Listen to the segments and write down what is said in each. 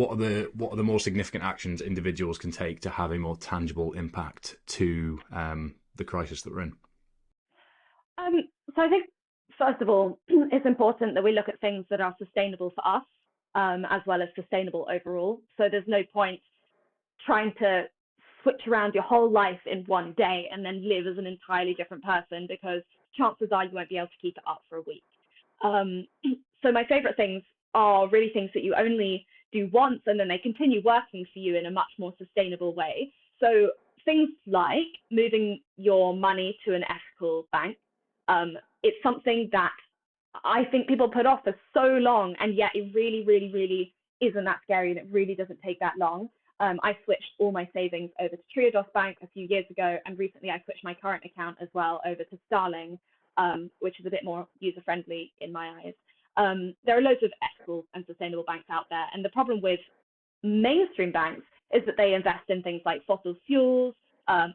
what are the more significant actions individuals can take to have a more tangible impact to the crisis that we're in? So I think, first of all, it's important that we look at things that are sustainable for us, as well as sustainable overall. So there's no point trying to switch around your whole life in one day and then live as an entirely different person, because chances are you won't be able to keep it up for a week. So my favorite things are really things that you only do once and then they continue working for you in a much more sustainable way. So things like moving your money to an ethical bank. It's something that I think people put off for so long, and yet it really, really, really isn't that scary, and it really doesn't take that long. I switched all my savings over to Triodos Bank a few years ago, and recently I switched my current account as well over to Starling, which is a bit more user-friendly in my eyes. There are loads of ethical and sustainable banks out there, and the problem with mainstream banks is that they invest in things like fossil fuels,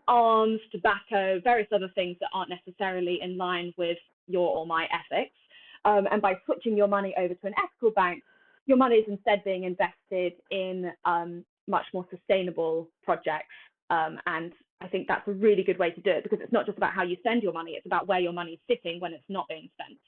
arms, tobacco, various other things that aren't necessarily in line with your or my ethics. And by switching your money over to an ethical bank, your money is instead being invested in much more sustainable projects. And I think that's a really good way to do it, because it's not just about how you spend your money, it's about where your money is sitting when it's not being spent.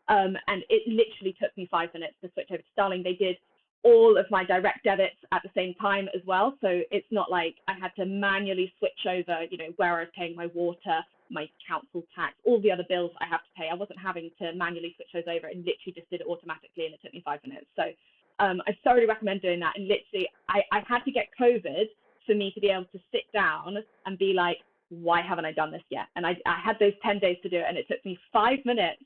And it literally took me 5 minutes to switch over to Starling. They did all of my direct debits at the same time as well. So it's not like I had to manually switch over, where I was paying my water, my council tax, all the other bills I have to pay. I wasn't having to manually switch those over. It literally just did it automatically, and it took me 5 minutes. So I thoroughly recommend doing that. And literally, I had to get COVID for me to be able to sit down and be like, why haven't I done this yet? And I had those 10 days to do it, and it took me 5 minutes.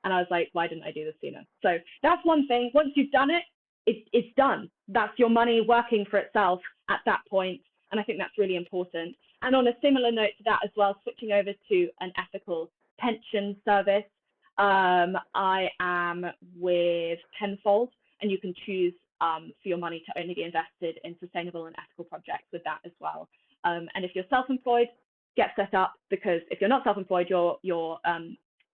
And I was like, why didn't I do this sooner? So that's one thing. Once you've done it, it's done. That's your money working for itself at that point. And I think that's really important. And on a similar note to that as well, switching over to an ethical pension service. I am with Tenfold, and you can choose for your money to only be invested in sustainable and ethical projects with that as well. And if you're self-employed, get set up, because if you're not self-employed, your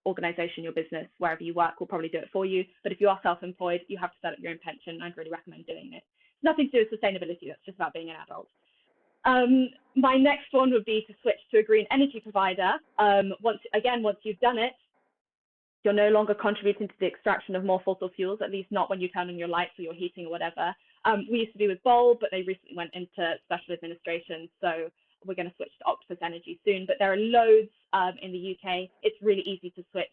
organization, your business, wherever you work, will probably do it for you. But if you are self-employed, you have to set up your own pension. I'd really recommend doing it. It's nothing to do with sustainability. That's just about being an adult. My next one would be to switch to a green energy provider. Once you've done it, you're no longer contributing to the extraction of more fossil fuels, at least not when you turn on your lights or your heating or whatever. We used to be with Bulb, but they recently went into special administration. So we're going to switch to Octopus Energy soon, but there are loads in the UK. It's really easy to switch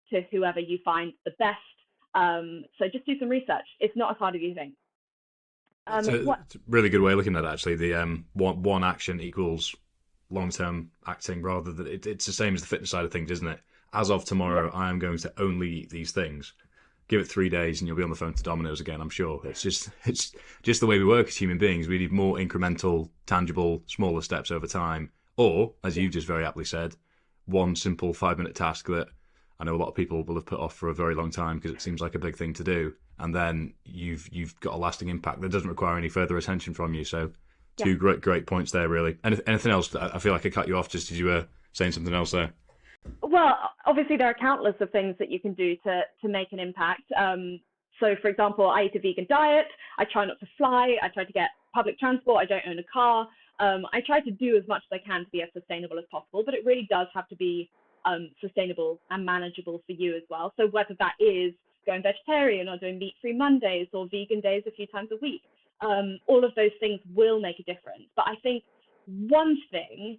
to whoever you find the best. So just do some research. It's not as hard as you think. It's a really good way of looking at it, actually. The one action equals long-term acting, rather than it's the same as the fitness side of things, isn't it? As of tomorrow, I am going to only eat these things. Give it 3 days and you'll be on the phone to Domino's again, I'm sure. It's just the way we work as human beings. We need more incremental, tangible, smaller steps over time. Or, as you just very aptly said, one simple 5-minute task that I know a lot of people will have put off for a very long time because it seems like a big thing to do. And then you've got a lasting impact that doesn't require any further attention from you. So two great points there, really. Anything else? I feel like I cut you off just as you were saying something else there. Well, obviously there are countless of things that you can do to make an impact. So, for example, I eat a vegan diet. I try not to fly. I try to get public transport. I don't own a car. I try to do as much as I can to be as sustainable as possible, but it really does have to be sustainable and manageable for you as well. So whether that is going vegetarian or doing meat-free Mondays or vegan days a few times a week, all of those things will make a difference. But I think one thing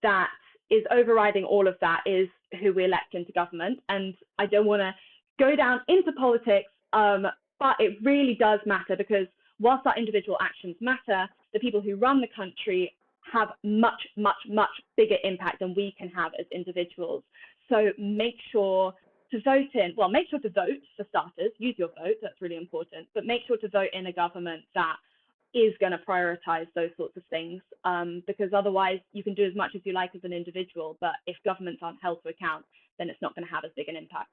that is overriding all of that is who we elect into government. And I don't want to go down into politics, but it really does matter, because whilst our individual actions matter, the people who run the country have much, much, much bigger impact than we can have as individuals. So make sure to vote for starters, use your vote, that's really important, but make sure to vote in a government that is going to prioritize those sorts of things, because otherwise you can do as much as you like as an individual, but if governments aren't held to account, then it's not going to have as big an impact.